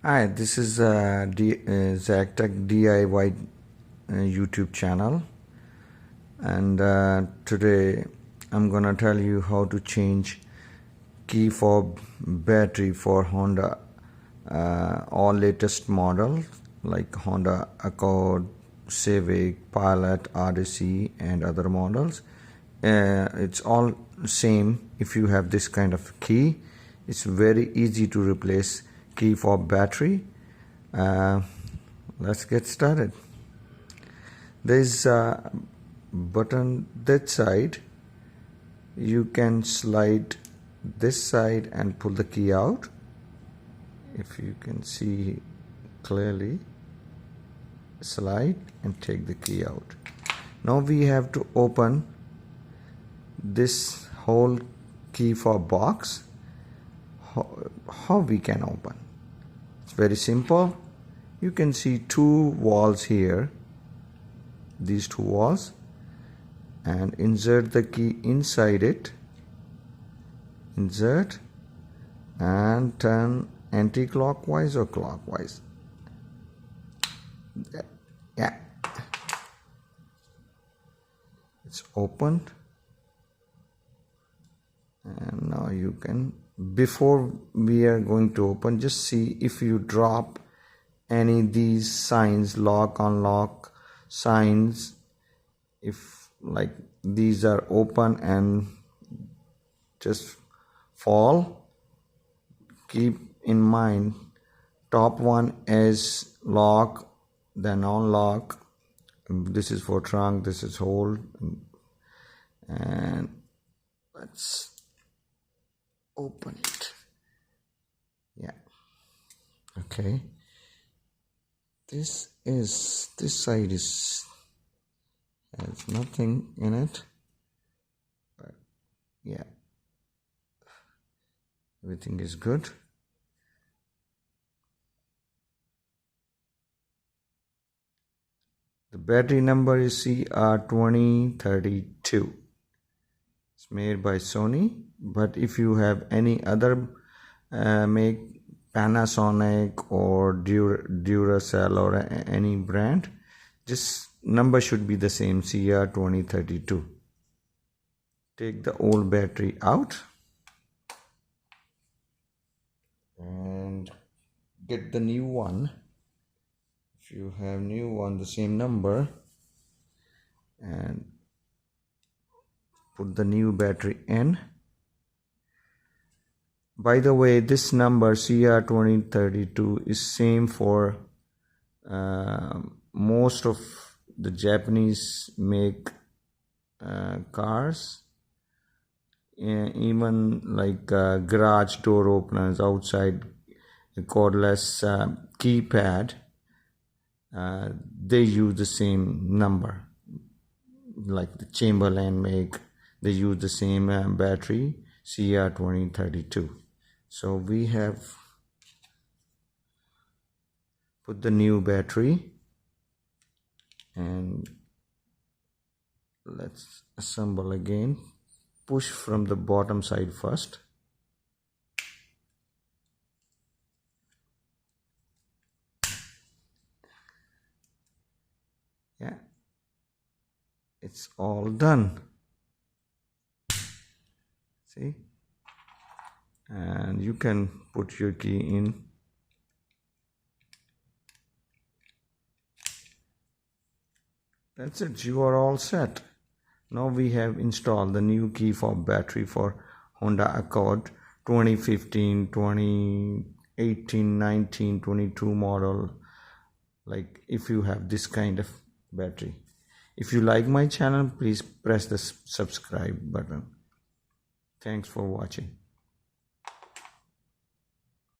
Hi, this is Zach Tech DIY YouTube channel, and today I'm gonna tell you how to change key fob battery for Honda all latest models like Honda Accord, Civic, Pilot, Odyssey, and other models. It's all same. If you have this kind of key, it's very easy to replace key fob battery. Let's get started. There's a button that side. You can slide this side and pull the key out. If you can see clearly, slide and take the key out. Now we have to open this whole key fob box. How we can open? It's very simple. You can see two walls here, these two walls, and insert the key inside it. Insert and turn anti-clockwise or clockwise. Yeah, it's opened, and now you can, before we are going to open, just see if you drop any of these signs, lock, unlock signs, if like these are open and just fall, keep in mind top one is lock, then unlock. This is for trunk, this is hold, and let's open it. Yeah, okay. This side has nothing in it, but yeah, everything is good. The battery number is CR2032. It's made by Sony, but if you have any other make, Panasonic or Duracell or any brand, just number should be the same, CR2032. Take the old battery out and get the new one. If you have new one, the same number, and put the new battery in. By the way, this number CR2032 is same for most of the Japanese make cars, even like garage door openers, outside cordless keypad, they use the same number. Like the Chamberlain make, they use the same battery, CR2032. So we have put the new battery, and let's assemble again. Push from the bottom side first. Yeah, it's all done. See? And you can put your key in. That's it, you are all set. Now we have installed the new key fob battery for Honda Accord 2015, 2018, 19, 22 model. Like if you have this kind of battery. If you like my channel, please press the subscribe button. Thanks for watching.